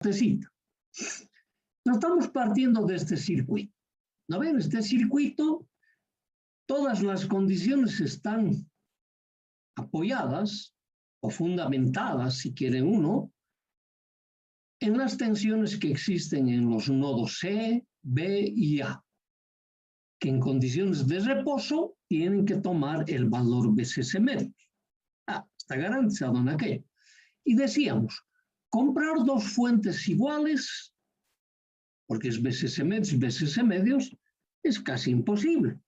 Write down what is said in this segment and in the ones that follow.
fuertecita. Nos estamos partiendo de este circuito. ¿No ven? Este circuito, todas las condiciones están apoyadas o fundamentadas, si quiere uno, en las tensiones que existen en los nodos C, B y A, que en condiciones de reposo tienen que tomar el valor BCC medios. Está garantizado en aquello. Y decíamos, comprar dos fuentes iguales, porque es BCC medios y BCC medios, es casi imposible.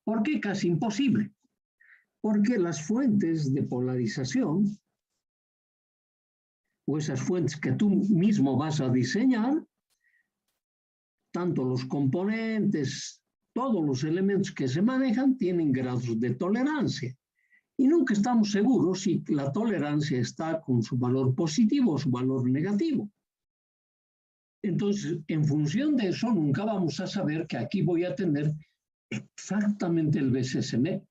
¿Por qué casi imposible? Porque las fuentes de polarización, o esas fuentes que tú mismo vas a diseñar, tanto los componentes, todos los elementos que se manejan tienen grados de tolerancia. Y nunca estamos seguros si la tolerancia está con su valor positivo o su valor negativo. Entonces, en función de eso, nunca vamos a saber que aquí voy a tener exactamente el BCSM.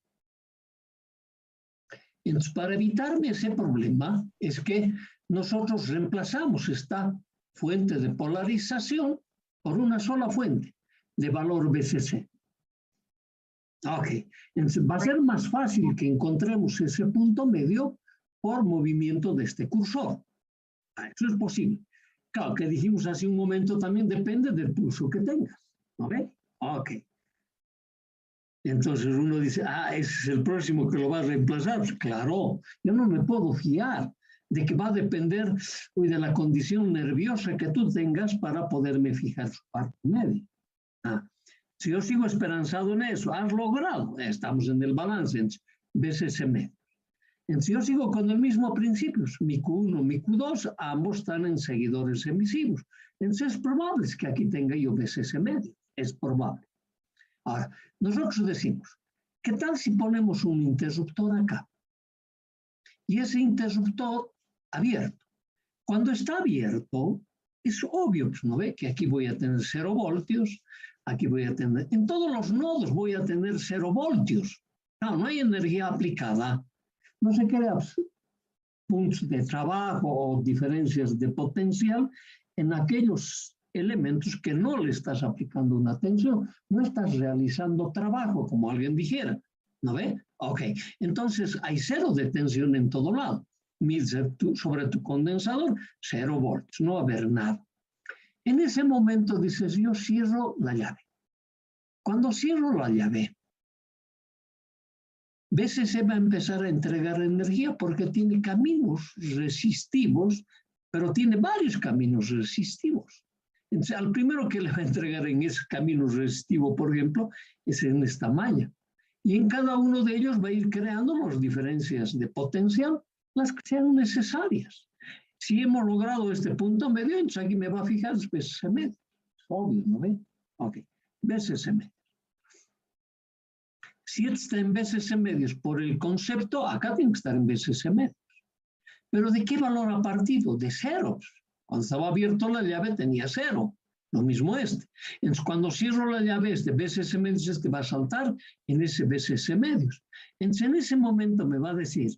Entonces, para evitarme ese problema, es que nosotros reemplazamos esta fuente de polarización por una sola fuente de valor BCC. Ok, entonces va a ser más fácil que encontremos ese punto medio por movimiento de este cursor. Eso es posible. Claro, que dijimos hace un momento también depende del pulso que tengas. ¿No ve? Ok. Entonces uno dice, ese es el próximo que lo va a reemplazar. Pues claro, yo no me puedo fiar de que va a depender de la condición nerviosa que tú tengas para poderme fijar su parte media. Si yo sigo esperanzado en eso, has logrado, estamos en el balance, BCC medio. Si yo sigo con el mismo principio, mi Q1, mi Q2, ambos están en seguidores emisivos. Entonces es probable que aquí tenga yo BCC medio, es probable. Ahora, nosotros decimos, ¿qué tal si ponemos un interruptor acá? Y ese interruptor abierto. Cuando está abierto, es obvio, ¿no ve? Que aquí voy a tener 0 voltios, aquí voy a tener, en todos los nodos voy a tener 0 voltios. No hay energía aplicada. No se crea puntos de trabajo o diferencias de potencial en aquellos elementos que no le estás aplicando una tensión. No estás realizando trabajo, como alguien dijera. ¿No ve? Ok. Entonces hay 0 de tensión en todo lado. Sobre tu condensador, 0 voltios. No va a haber nada. En ese momento dices, yo cierro la llave. Cuando cierro la llave, BCC va a empezar a entregar energía porque tiene caminos resistivos, pero tiene varios caminos resistivos. Entonces, al primero que le va a entregar en ese camino resistivo, por ejemplo, es en esta malla. Y en cada uno de ellos va a ir creando las diferencias de potencial, las que sean necesarias. Si hemos logrado este punto medio, entonces aquí me va a fijar BCC medio. Obvio, ¿no ve? Ok, BCC medio. Si está en BCC medios por el concepto, acá tiene que estar en BCC medios. ¿Pero de qué valor ha partido? De 0. Cuando estaba abierto la llave tenía 0. Lo mismo este. Entonces, cuando cierro la llave BCC medios, este va a saltar en ese BCC medios. Entonces, en ese momento me va a decir,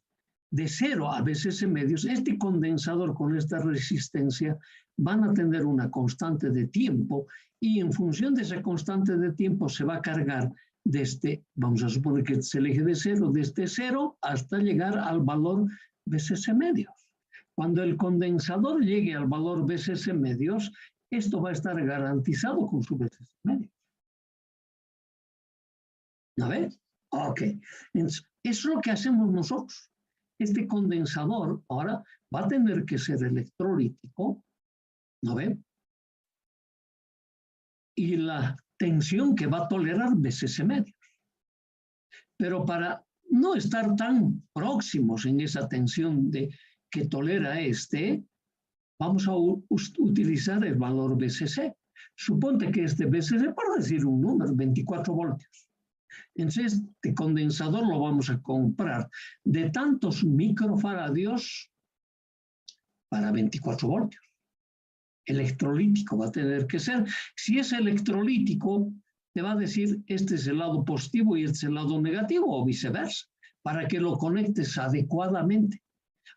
de 0 a BCC medios, este condensador con esta resistencia van a tener una constante de tiempo y en función de esa constante de tiempo se va a cargar desde, vamos a suponer que es el eje de 0, desde 0 hasta llegar al valor BCC medios. Cuando el condensador llegue al valor BCC medios, esto va a estar garantizado con su BCC medios. ¿No ves? Ok. Entonces, eso es lo que hacemos nosotros. Este condensador ahora va a tener que ser electrolítico, ¿no ves? Y la tensión que va a tolerar BCC medios. Pero para no estar tan próximos en esa tensión que tolera vamos a utilizar el valor BCC. Suponte que este BCC, por decir un número, 24 voltios. Entonces, este condensador lo vamos a comprar de tantos microfaradios para 24 voltios. Electrolítico va a tener que ser. Si es electrolítico, te va a decir este es el lado positivo y este es el lado negativo o viceversa, para que lo conectes adecuadamente.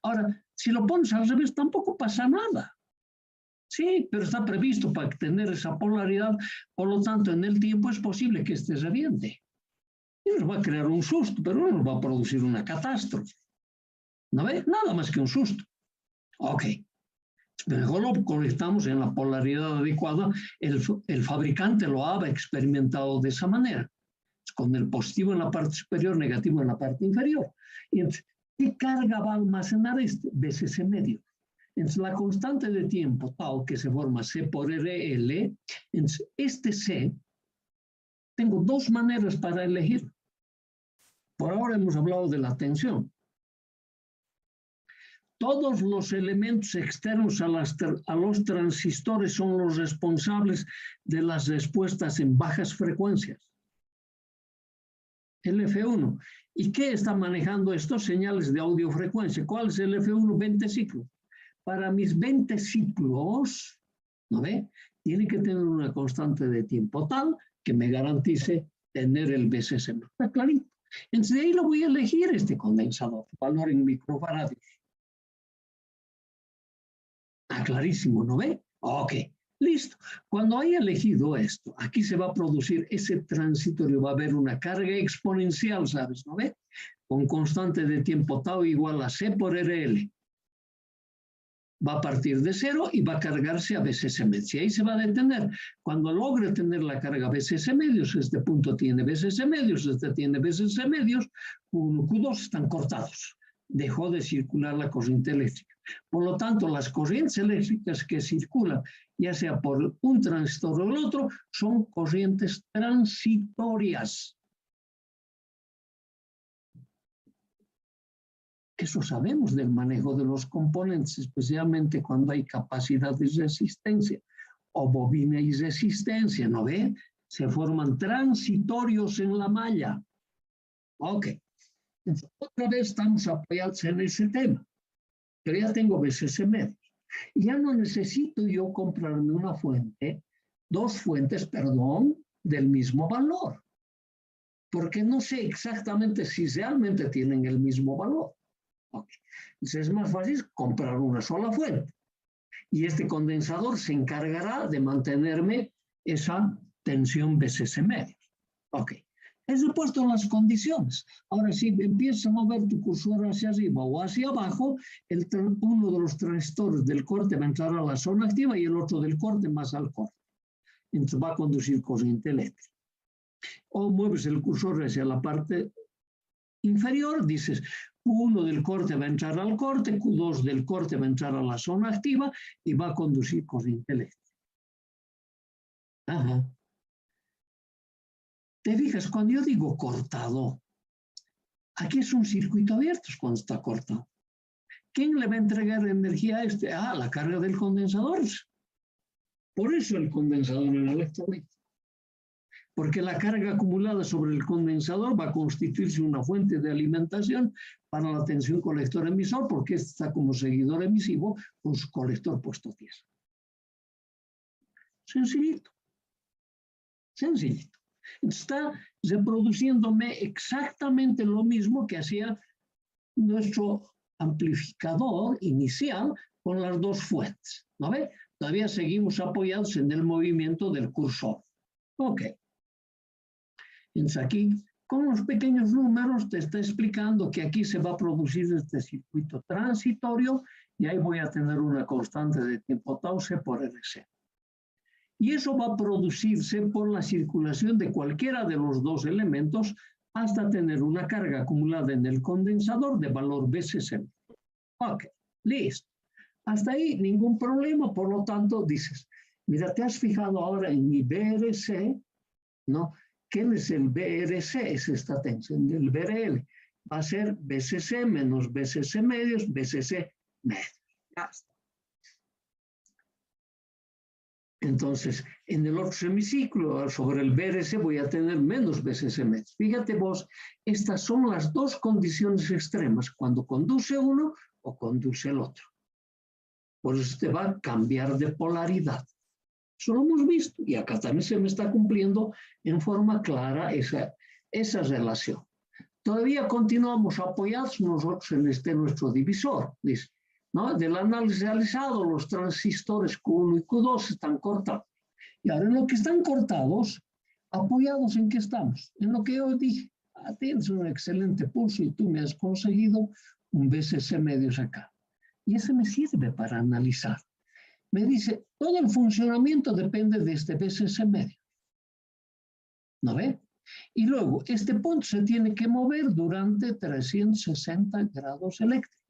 Ahora, si lo pones al revés, tampoco pasa nada. Sí, pero está previsto para tener esa polaridad, por lo tanto, en el tiempo es posible que este reviente. Y nos va a crear un susto, pero no nos va a producir una catástrofe. ¿No ve? Nada más que un susto. Ok. Mejor lo conectamos en la polaridad adecuada. El fabricante lo ha experimentado de esa manera, con el positivo en la parte superior, negativo en la parte inferior. Y entonces, ¿qué carga va a almacenar este? BCC medio. Entonces, la constante de tiempo, tau, que se forma C por RL, entonces, este C, tengo dos maneras para elegir. Por ahora hemos hablado de la tensión. Todos los elementos externos a los transistores son los responsables de las respuestas en bajas frecuencias. El F1. ¿Y qué está manejando estos señales de audiofrecuencia? ¿Cuál es el F1? 20 ciclos. Para mis 20 ciclos, ¿no ve? Tiene que tener una constante de tiempo tal que me garantice tener el BCC. Está clarito. Entonces de ahí lo voy a elegir este condensador, valor en microfaradios. Está clarísimo, ¿no ve? Ok, listo. Cuando haya elegido esto, aquí se va a producir ese transitorio, va a haber una carga exponencial, ¿sabes? ¿No ve? Con constante de tiempo tau igual a C por RL. Va a partir de cero y va a cargarse a BCC medios. Y ahí se va a detener. Cuando logre tener la carga BCC medios, este punto tiene BCC medios, este tiene BCC medios, Q1, Q2 están cortados. Dejó de circular la corriente eléctrica. Por lo tanto, las corrientes eléctricas que circulan, ya sea por un transistor o el otro, son corrientes transitorias. Eso sabemos del manejo de los componentes, especialmente cuando hay capacidad y resistencia, o bobina y resistencia, ¿no ve? Se forman transitorios en la malla. Ok. Entonces, otra vez estamos apoyados en ese tema, pero ya tengo BCC medios. Ya no necesito yo comprarme una fuente, dos fuentes, perdón, del mismo valor, porque no sé exactamente si realmente tienen el mismo valor. Okay. Entonces es más fácil comprar una sola fuente. Y este condensador se encargará de mantenerme esa tensión BCC medios. Ok. Eso puesto las condiciones. Ahora, si empiezas a mover tu cursor hacia arriba o hacia abajo, uno de los transistores del corte va a entrar a la zona activa y el otro del corte más al corte. Entonces va a conducir corriente eléctrica. O mueves el cursor hacia la parte inferior, dices, Q1 del corte va a entrar al corte, Q2 del corte va a entrar a la zona activa y va a conducir corriente eléctrica. Ajá. Te fijas, cuando yo digo cortado, aquí es un circuito abierto cuando está cortado. ¿Quién le va a entregar energía a este? Ah, la carga del condensador. Por eso el condensador en electrolito. Porque la carga acumulada sobre el condensador va a constituirse una fuente de alimentación para la tensión colector-emisor, porque este está como seguidor emisivo con su colector puesto a tierra. Sencillito. Sencillito. Está reproduciéndome exactamente lo mismo que hacía nuestro amplificador inicial con las dos fuentes. ¿No ve? Todavía seguimos apoyados en el movimiento del cursor. Ok. Entonces aquí, con los pequeños números, te está explicando que aquí se va a producir este circuito transitorio y ahí voy a tener una constante de tiempo tau C por RC. Y eso va a producirse por la circulación de cualquiera de los dos elementos hasta tener una carga acumulada en el condensador de valor BCC. Ok, listo. Hasta ahí ningún problema, por lo tanto dices, mira, te has fijado ahora en mi BRC, ¿no? ¿Quién es el BRC? Es esta tensión del BRL. Va a ser BCC menos BCC medios, BCC medios. Ya está. Entonces, en el otro semiciclo, sobre el BRC voy a tener menos BCC medios. Fíjate vos, estas son las dos condiciones extremas, cuando conduce uno o conduce el otro. Por eso te va a cambiar de polaridad. Eso lo hemos visto y acá también se me está cumpliendo en forma clara esa relación. Todavía continuamos apoyados nosotros en nuestro divisor. Dice, ¿no? Del análisis realizado, los transistores Q1 y Q2 están cortados. Y ahora en lo que están cortados, ¿apoyados en qué estamos? En lo que yo dije, tienes un excelente pulso y tú me has conseguido un BCC medios acá. Y ese me sirve para analizar. Me dice, todo el funcionamiento depende de este BCC medio. ¿No ve? Y luego, este punto se tiene que mover durante 360 grados eléctricos.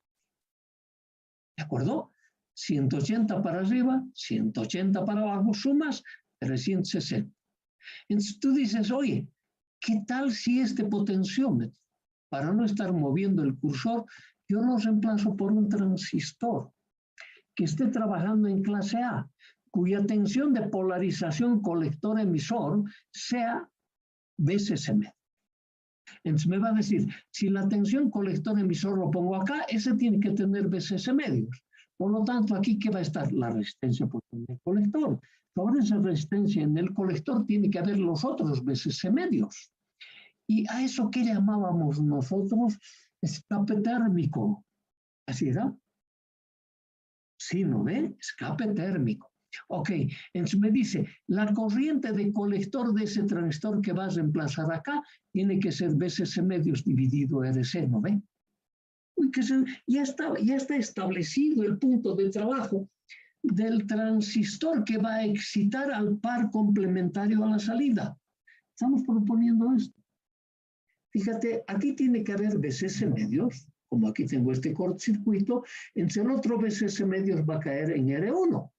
¿De acuerdo? 180 para arriba, 180 para abajo, sumas 360. Entonces tú dices, oye, ¿qué tal si este potenciómetro, para no estar moviendo el cursor, yo lo reemplazo por un transistor que esté trabajando en clase A, cuya tensión de polarización colector-emisor sea BCC medio? Entonces me va a decir, si la tensión colector-emisor lo pongo acá, ese tiene que tener BCC medios. Por lo tanto, aquí, ¿qué va a estar? La resistencia en el colector. Sobre esa resistencia en el colector tiene que haber los otros BCC medios. Y a eso que llamábamos nosotros escape térmico. ¿Así era? Sí, ¿no ven? Escape térmico. Ok, entonces me dice, la corriente de colector de ese transistor que va a reemplazar acá tiene que ser BCC medios dividido RC, ¿no ven? Uy, ya está establecido el punto de trabajo del transistor que va a excitar al par complementario a la salida. Estamos proponiendo esto. Fíjate, aquí tiene que haber BCC medios, como aquí tengo este cortocircuito, entonces el otro BCC medios va a caer en R1.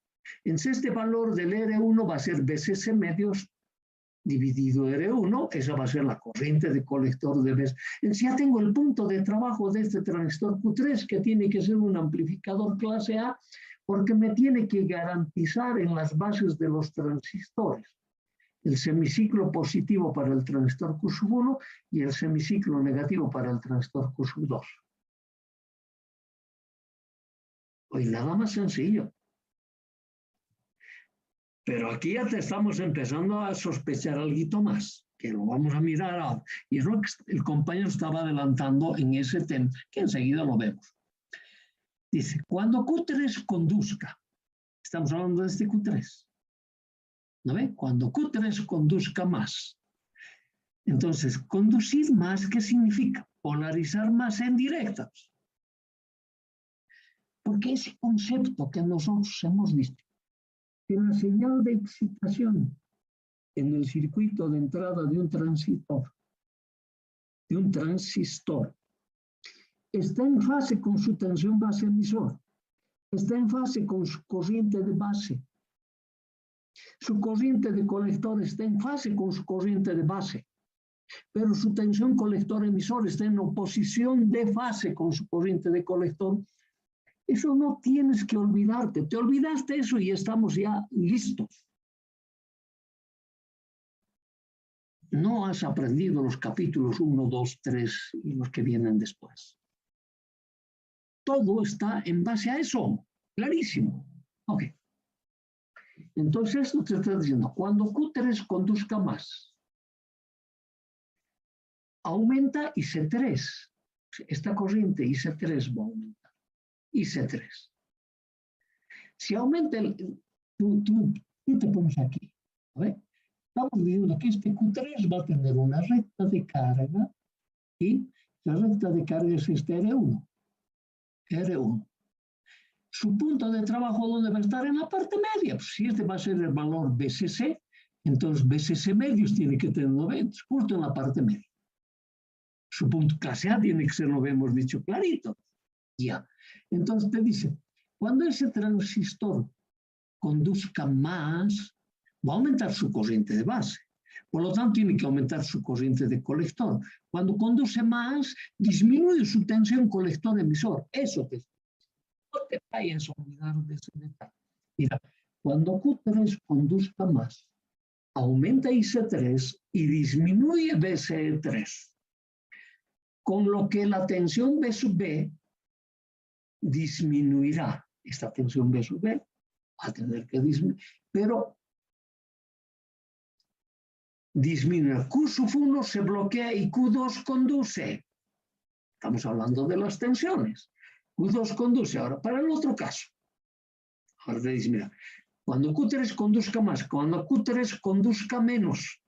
Entonces este valor del R1 va a ser BCC medios dividido R1, esa va a ser la corriente de colector de BCC. Entonces ya tengo el punto de trabajo de este transistor Q3, que tiene que ser un amplificador clase A, porque me tiene que garantizar en las bases de los transistores el semiciclo positivo para el transistor Q1 y el semiciclo negativo para el transistor Q2. Pues nada más sencillo. Pero aquí ya te estamos empezando a sospechar algo más, que lo vamos a mirar ahora. Y es lo que el compañero estaba adelantando en ese tema, que enseguida lo vemos. Dice, cuando Q3 conduzca, estamos hablando de este Q3, ¿no ve? Cuando Q3 conduzca más. Entonces, conducir más, ¿qué significa? Polarizar más en directas. Porque ese concepto que nosotros hemos visto, que la señal de excitación en el circuito de entrada de un transistor, está en fase con su tensión base emisor, está en fase con su corriente de base, su corriente de colector está en fase con su corriente de base, pero su tensión colector emisor está en oposición de fase con su corriente de colector. Eso no tienes que olvidarte. Te olvidaste eso y estamos ya listos. No has aprendido los capítulos 1, 2, 3 y los que vienen después. Todo está en base a eso. Clarísimo. Ok. Entonces, esto te está diciendo, cuando Q3 conduzca más, aumenta IC3. Esta corriente IC3 va a aumentar. IC3. Si aumenta tú te pones aquí, ¿ve? Estamos viendo que este Q3 va a tener una recta de carga y la recta de carga es este R1. R1. Su punto de trabajo, ¿dónde va a estar? En la parte media. Pues si este va a ser el valor BCC, entonces BCC medios tiene que tener 90, justo en la parte media. Su punto clase A tiene que ser, lo hemos dicho clarito. Ya. Entonces te dice, cuando ese transistor conduzca más, va a aumentar su corriente de base. Por lo tanto, tiene que aumentar su corriente de colector. Cuando conduce más, disminuye su tensión colector-emisor. Eso te no te vayas a olvidar de ese detalle. Mira, cuando Q3 conduzca más, aumenta IC3 y disminuye BCE3. Con lo que la tensión B sub B disminuirá. Esta tensión B sub B va a tener que disminuir, pero disminuye. Q sub 1 se bloquea y Q2 conduce. Estamos hablando de las tensiones. Q2 conduce. Ahora, para el otro caso. Ahora te dice, mira, cuando Q3 conduzca más, cuando Q3 conduzca menos.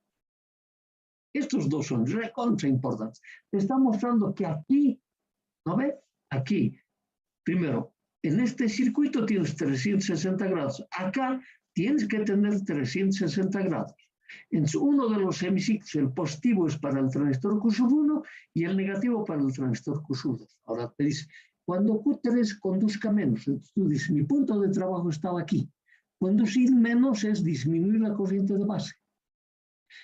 Estos dos son recontra importantes. Te está mostrando que aquí, ¿no ves? Aquí, primero, en este circuito tienes 360 grados. Acá tienes que tener 360 grados. En uno de los hemiciclos, el positivo es para el transistor Q1 y el negativo para el transistor Q2. Ahora te dice, cuando Q3 conduzca menos, entonces tú dices, mi punto de trabajo estaba aquí. Conducir menos es disminuir la corriente de base.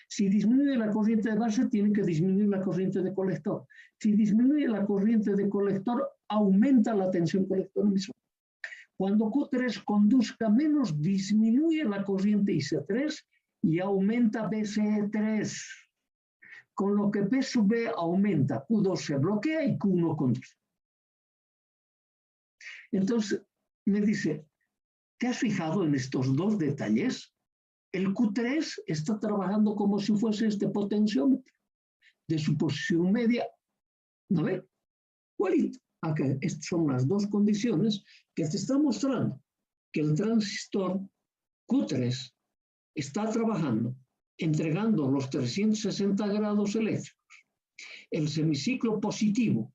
Si disminuye la corriente de base, tiene que disminuir la corriente de colector. Si disminuye la corriente de colector, aumenta la tensión colector-emisor. Cuando Q3 conduzca menos, disminuye la corriente IC3 y aumenta BCE3. Con lo que P sub B aumenta, Q2 se bloquea y Q1 conduce. Entonces, me dice, ¿te has fijado en estos dos detalles? El Q3 está trabajando como si fuese este potenciómetro de su posición media. ¿No ve? Igualito. Acá estas son las dos condiciones que te están mostrando que el transistor Q3 está trabajando, entregando los 360 grados eléctricos. El semiciclo positivo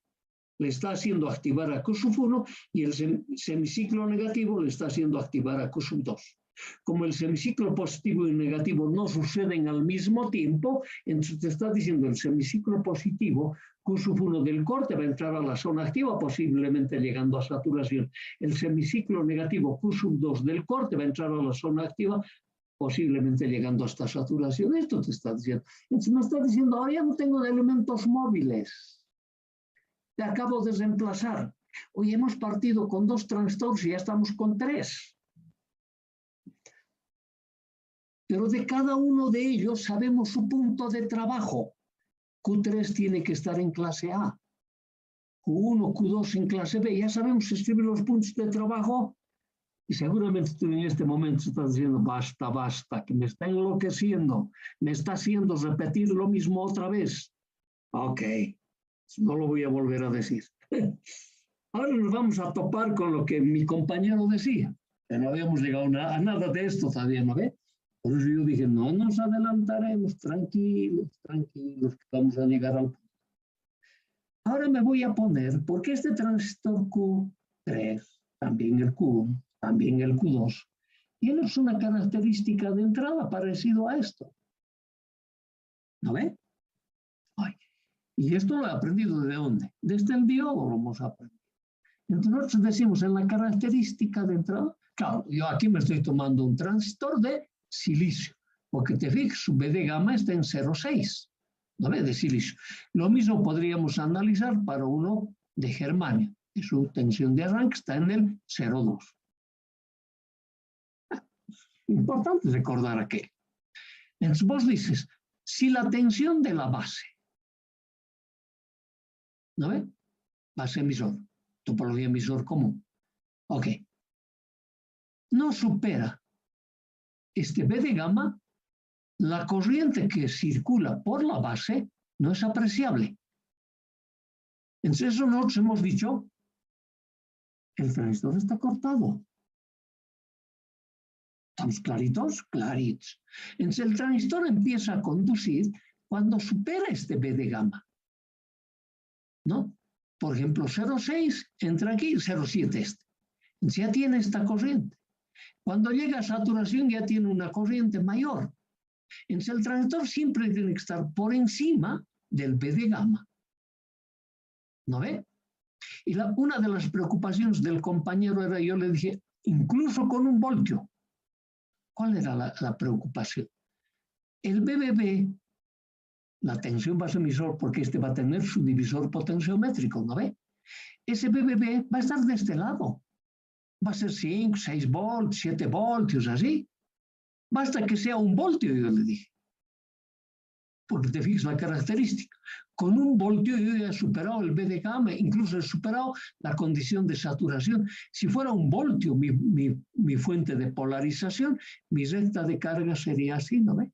le está haciendo activar a Q sub 1 y el semiciclo negativo le está haciendo activar a Q sub 2. Como el semiciclo positivo y negativo no suceden al mismo tiempo, entonces te está diciendo el semiciclo positivo, Q sub 1 del corte va a entrar a la zona activa, posiblemente llegando a saturación. El semiciclo negativo, Q sub 2 del corte va a entrar a la zona activa, posiblemente llegando hasta saturación. Esto te está diciendo. Entonces me está diciendo, ahora ya no tengo de elementos móviles. Te acabo de reemplazar. Hoy hemos partido con 2 transistores y ya estamos con 3. Pero de cada uno de ellos sabemos su punto de trabajo. Q3 tiene que estar en clase A. Q1, Q2 en clase B. Ya sabemos escribir los puntos de trabajo. Y seguramente tú en este momento estás diciendo, basta, basta, que me está enloqueciendo. Me está haciendo repetir lo mismo otra vez. Ok, no lo voy a volver a decir. Ahora nos vamos a topar con lo que mi compañero decía. Que no habíamos llegado a nada de esto todavía, ¿no ve? Por eso yo dije, no nos adelantaremos, tranquilos, tranquilos, que vamos a llegar al punto. Ahora me voy a poner, porque este transistor Q3, también el Q1, también el Q2, tiene una característica de entrada parecido a esto. ¿No ve? Ay, y esto lo he aprendido ¿de dónde? Desde el diodo lo hemos aprendido. Entonces nosotros decimos en la característica de entrada, claro, yo aquí me estoy tomando un transistor de silicio, porque te fijas, su B de gamma está en 0,6, ¿no ves? De silicio. Lo mismo podríamos analizar para uno de germanio, que su tensión de arranque está en el 0,2. Importante recordar aquello. Entonces vos dices, si la tensión de la base, ¿no ves? Base emisor, topología emisor común, ok, no supera este B de gamma, la corriente que circula por la base no es apreciable. Entonces eso nosotros hemos dicho, el transistor está cortado. ¿Estamos claritos? Claritos. Entonces el transistor empieza a conducir cuando supera este B de gamma. ¿No? Por ejemplo, 0,6 entra aquí, 0,7 este. Entonces ya tiene esta corriente. Cuando llega a saturación ya tiene una corriente mayor. Entonces el transistor siempre tiene que estar por encima del B de gamma. ¿No ve? Y una de las preocupaciones del compañero era, yo le dije, incluso con 1 voltio. ¿Cuál era la preocupación? El BBB, la tensión base emisor, porque este va a tener su divisor potenciométrico, ¿no ve? Ese BBB va a estar de este lado. Va a ser 5, 6 voltios, 7 voltios, así. Basta que sea 1 voltio, yo le dije. Porque te fijas la característica. Con 1 voltio yo ya he superado el B de gamma, incluso he superado la condición de saturación. Si fuera 1 voltio mi fuente de polarización, mi recta de carga sería así, ¿no ve?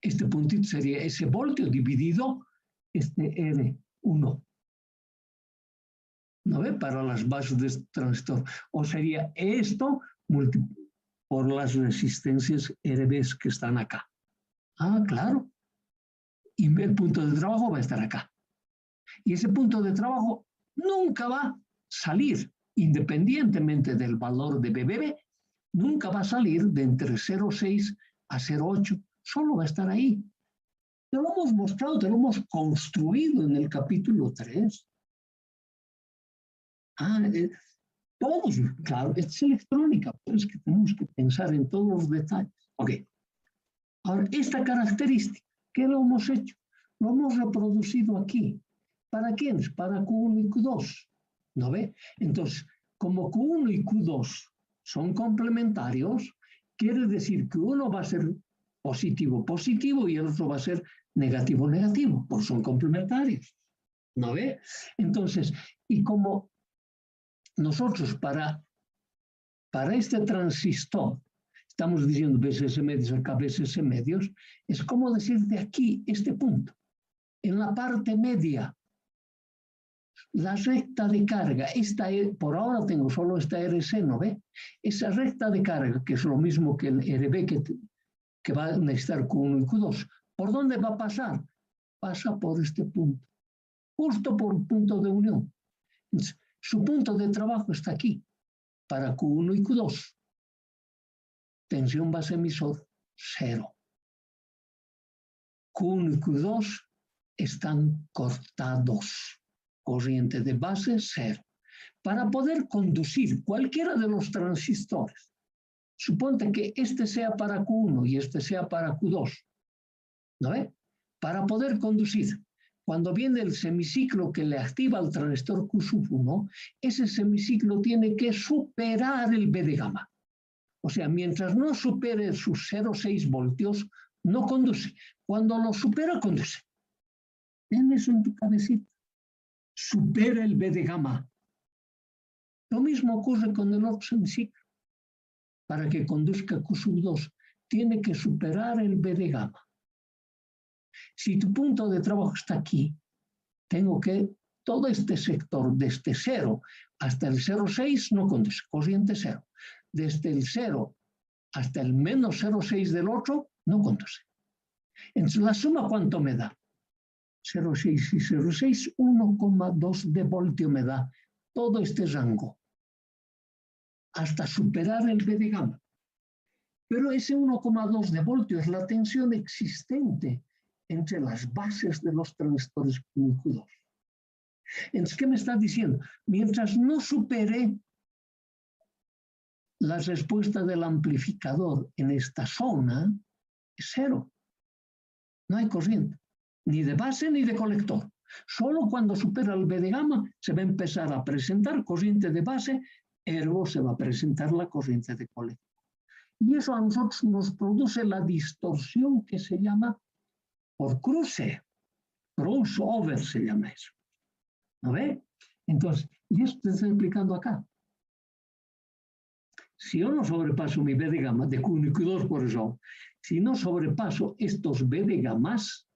Este puntito sería ese voltio dividido este R1. ¿no ve? Para las bases de este transistor. O sería esto por las resistencias RBs que están acá. Ah, claro. Y el punto de trabajo va a estar acá. Y ese punto de trabajo nunca va a salir, independientemente del valor de BBB, nunca va a salir de entre 0,6 a 0,8, solo va a estar ahí. Te lo hemos mostrado, te lo hemos construido en el capítulo 3. Todos, claro, es electrónica, pero es que tenemos que pensar en todos los detalles. Ok. Ahora, esta característica, ¿qué lo hemos hecho? Lo hemos reproducido aquí. ¿Para quiénes? Para Q1 y Q2. ¿No ve? Entonces, como Q1 y Q2 son complementarios, quiere decir que uno va a ser positivo, positivo y el otro va a ser negativo, negativo, porque son complementarios. ¿No ve? Entonces, y como nosotros para este transistor estamos diciendo BSS medios acá, BSS medios, es como decir de aquí, este punto, en la parte media, la recta de carga, por ahora tengo solo esta RC, ¿no ve? Esa recta de carga, que es lo mismo que el RB que va a necesitar Q1 y Q2, ¿por dónde va a pasar? Pasa por este punto, justo por el punto de unión. Entonces, su punto de trabajo está aquí, para Q1 y Q2. Tensión base emisor, 0. Q1 y Q2 están cortados. Corriente de base, 0. Para poder conducir cualquiera de los transistores, suponte que este sea para Q1 y este sea para Q2, ¿no ve? Para poder conducir, cuando viene el semiciclo que le activa al transistor Q1, ese semiciclo tiene que superar el B de gamma. O sea, mientras no supere sus 0,6 voltios, no conduce. Cuando lo supera, conduce. Ten eso en tu cabecita. Supera el B de gamma. Lo mismo ocurre con el otro semiciclo. Para que conduzca Q2, tiene que superar el B de gamma. Si tu punto de trabajo está aquí, tengo que, todo este sector, desde 0 hasta el 0,6, no conduce, corriente 0. Desde el 0 hasta el menos 0,6 del otro, no conduce. Entonces, la suma, ¿cuánto me da? 0,6 y 0,6, 1,2 de voltio me da todo este rango, hasta superar el B de gamma. Pero ese 1,2 de voltio es la tensión existente entre las bases de los transistores Q2. Entonces, ¿qué me está diciendo? Mientras no supere la respuesta del amplificador en esta zona, es 0. No hay corriente, ni de base ni de colector. Solo cuando supera el B de gamma se va a empezar a presentar corriente de base, ergo se va a presentar la corriente de colector. Y eso a nosotros nos produce la distorsión que se llama por cruce. Crossover se llama eso. ¿No ve? Entonces, y esto te estoy explicando acá. Si yo no sobrepaso mi B de gamma de Q1 y Q2 por eso, si no sobrepaso estos B de gammas,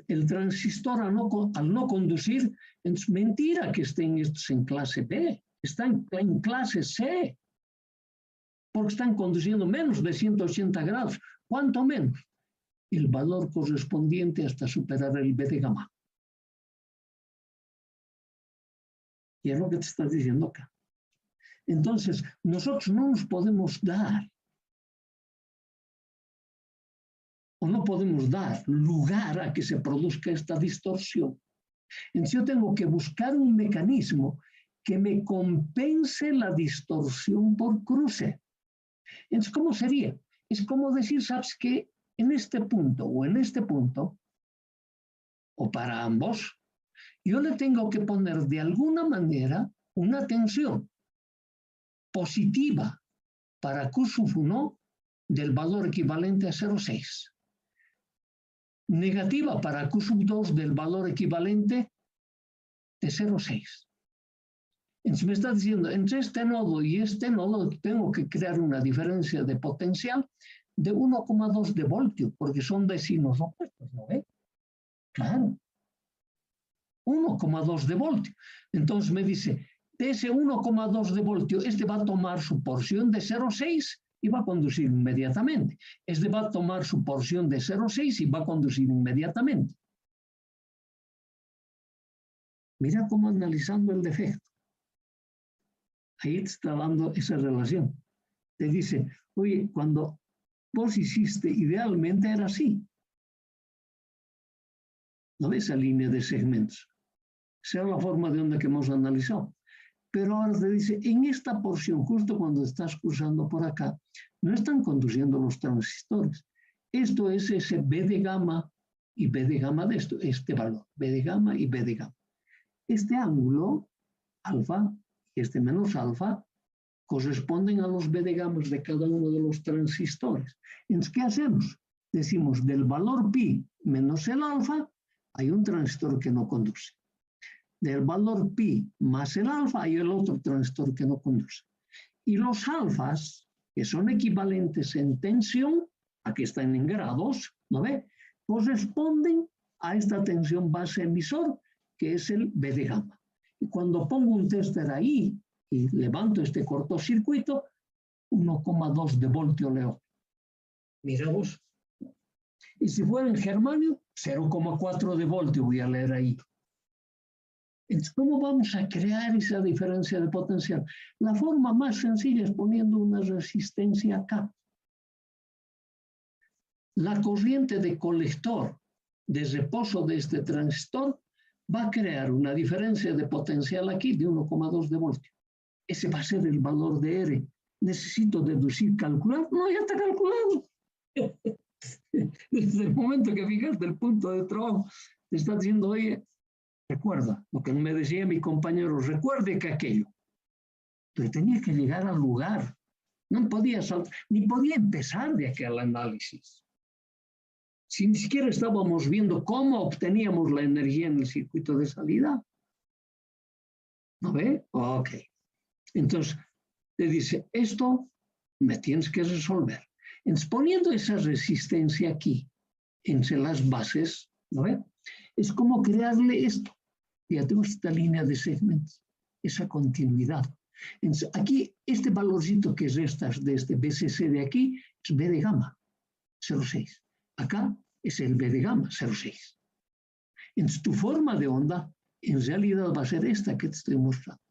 el transistor al no conducir, es mentira que estén estos en clase B, están en clase C, porque están conduciendo menos de 180 grados. ¿Cuánto menos? El valor correspondiente hasta superar el B de gamma. Y es lo que te estás diciendo acá. Entonces, nosotros no nos podemos dar, o no podemos dar lugar a que se produzca esta distorsión. Entonces, yo tengo que buscar un mecanismo que me compense la distorsión por cruce. Entonces, ¿cómo sería? Es como decir, ¿sabes qué? En este punto o en este punto, o para ambos, yo le tengo que poner de alguna manera una tensión positiva para Q1 del valor equivalente a 0,6. Negativa para Q2 del valor equivalente de 0,6. Entonces me está diciendo, entre este nodo y este nodo tengo que crear una diferencia de potencial de 1,2 de voltio, porque son vecinos opuestos, ¿no ve? Claro. 1,2 de voltio. Entonces me dice, de ese 1,2 de voltio, este va a tomar su porción de 0,6 y va a conducir inmediatamente. Este va a tomar su porción de 0,6 y va a conducir inmediatamente. Mira cómo analizando el defecto. Ahí te está dando esa relación. Te dice, oye, cuando vos hiciste, idealmente era así. ¿No ves esa línea de segmentos? Esa es la forma de onda que hemos analizado. Pero ahora te dice, en esta porción, justo cuando estás cruzando por acá, no están conduciendo los transistores. Esto es ese B de gamma y B de gamma de esto, este valor, B de gamma y B de gamma. Este ángulo, alfa, y este menos alfa, corresponden a los B de gamma de cada uno de los transistores. Entonces, ¿qué hacemos? Decimos, del valor pi menos el alfa, hay un transistor que no conduce. Del valor pi más el alfa, hay el otro transistor que no conduce. Y los alfas, que son equivalentes en tensión, aquí están en grados, ¿no ve? Corresponden a esta tensión base emisor, que es el B de gamma. Y cuando pongo un tester ahí y levanto este cortocircuito, 1,2 de voltio leo. Mira vos. Y si fuera en germanio, 0,4 de voltio voy a leer ahí. Entonces, ¿cómo vamos a crear esa diferencia de potencial? La forma más sencilla es poniendo una resistencia acá. La corriente de colector de reposo de este transistor va a crear una diferencia de potencial aquí de 1,2 de voltio. Ese va a ser el valor de R. ¿Necesito deducir, calcular? No, ya está calculado. Desde el momento que fijaste el punto de trabajo, te está diciendo, oye, recuerda, lo que me decía mi compañero, recuerde que aquello. Pero tenía que llegar al lugar. No podía saltar, ni podía empezar de aquel análisis. Si ni siquiera estábamos viendo cómo obteníamos la energía en el circuito de salida. ¿No ve? Ok. Entonces, te dice, esto me tienes que resolver. Entonces, poniendo esa resistencia aquí, entre las bases, ¿no ve? Es como crearle esto. Fíjate, esta línea de segmentos, esa continuidad. Entonces, aquí, este valorcito que restas de este BCC de aquí, es B de gamma, 0,6. Acá es el B de gamma, 0,6. Entonces, tu forma de onda, en realidad, va a ser esta que te estoy mostrando.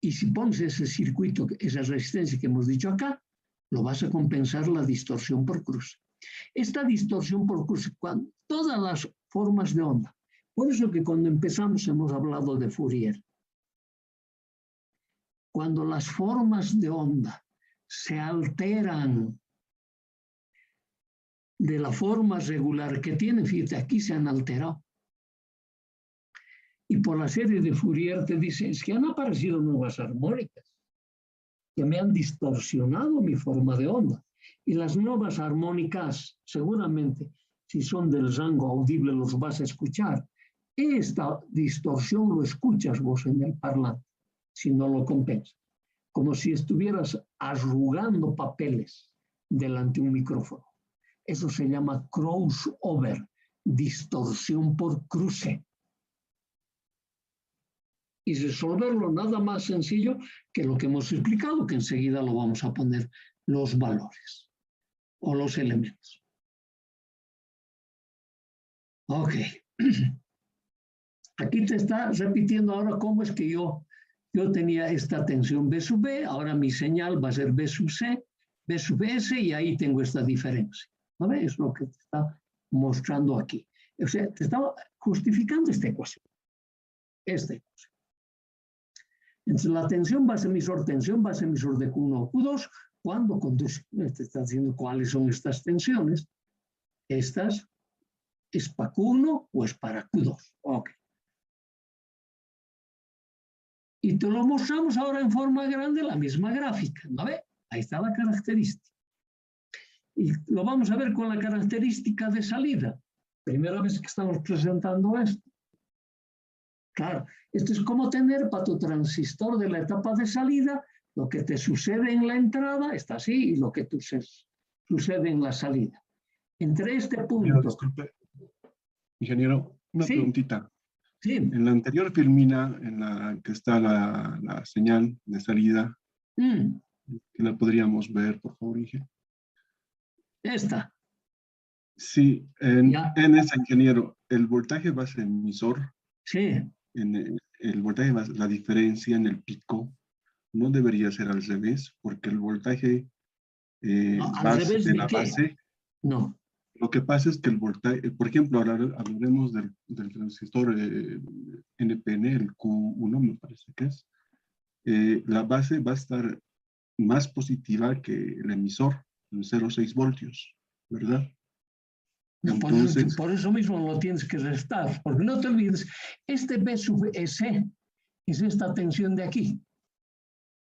Y si pones ese circuito, esa resistencia que hemos dicho acá, lo vas a compensar la distorsión por cruce. Esta distorsión por cruce, todas las formas de onda. Por eso que cuando empezamos hemos hablado de Fourier. Cuando las formas de onda se alteran de la forma regular que tienen, fíjate, aquí se han alterado. Y por la serie de Fourier te dice, es que han aparecido nuevas armónicas que me han distorsionado mi forma de onda. Y las nuevas armónicas, seguramente, si son del rango audible, los vas a escuchar. Esta distorsión lo escuchas vos en el parlante, si no lo compensas. Como si estuvieras arrugando papeles delante de un micrófono. Eso se llama crossover, distorsión por cruce. Y resolverlo nada más sencillo que lo que hemos explicado, que enseguida lo vamos a poner los valores o los elementos. Ok. Aquí te está repitiendo ahora cómo es que yo tenía esta tensión B sub B, ahora mi señal va a ser B sub C, B sub S, y ahí tengo esta diferencia. ¿No ves? Es lo que te está mostrando aquí. O sea, te estaba justificando esta ecuación. Esta ecuación. Entonces, la tensión base emisor de Q1 o Q2, cuando conduce, te está diciendo cuáles son estas tensiones. Estas es para Q1 o es para Q2. Ok. Y te lo mostramos ahora en forma grande, la misma gráfica, ¿no ve? Ahí está la característica. Y lo vamos a ver con la característica de salida. Primera vez que estamos presentando esto. Claro, esto es como tener para tu transistor de la etapa de salida lo que te sucede en la entrada, está así, y lo que sucede en la salida. Entre este punto... Disculpe, ingeniero, Una Sí, preguntita. sí, En la anterior filmina, en la que está la señal de salida, que la podríamos ver, por favor, Inge. esta, Sí, ya, en ese ingeniero, el voltaje base emisor, sí. el voltaje base, la diferencia en el pico, no debería ser al revés, porque el voltaje No, ¿al base revés de de la qué? base, No, lo que pasa es que el voltaje, por ejemplo, hablaremos del transistor NPN, el Q1 me parece que es, la base va a estar más positiva que el emisor, en 0,6 voltios, ¿verdad? no, Entonces, por eso mismo lo tienes que restar, porque no te olvides, este B sub S es esta tensión de aquí.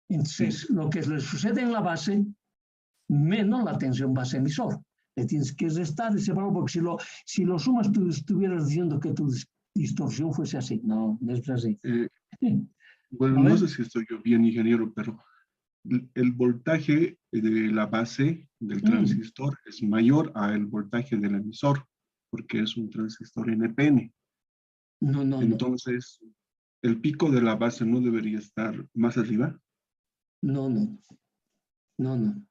Entonces, sí, lo que le sucede en la base, menos la tensión base emisor. Le tienes que restar ese valor, porque si lo sumas, tú estuvieras diciendo que tu distorsión fuese así. No, no es así. eh, Sí. bueno, A no ver, sé si estoy yo bien, ingeniero, pero el voltaje de la base del transistor es mayor al voltaje del emisor, porque es un transistor NPN. no, no, no, Entonces, el pico de la base no debería estar más arriba. no, no, no, no.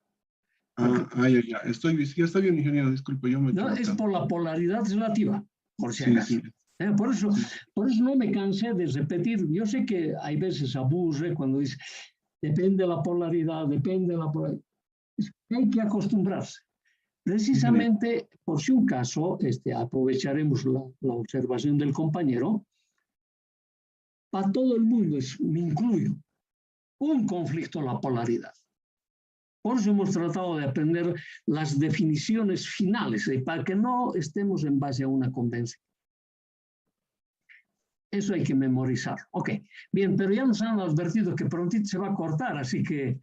Porque Ya. Ya está bien, ingeniero, disculpe, yo me he no, es equivocado. por la polaridad relativa, por si Sí, acaso. sí, Por eso, sí, sí. por eso no me cansé de repetir. Yo sé que hay veces aburre cuando dice, depende de la polaridad, depende de la polaridad. Es que hay que acostumbrarse. Ingeniero, Precisamente, por si un caso, aprovecharemos la observación del compañero. Para todo el mundo, me incluyo, un conflicto la polaridad. Por eso hemos tratado de aprender las definiciones finales, para que no estemos en base a una convención. Eso hay que memorizar. Ok, bien, pero ya nos han advertido que prontito se va a cortar, así que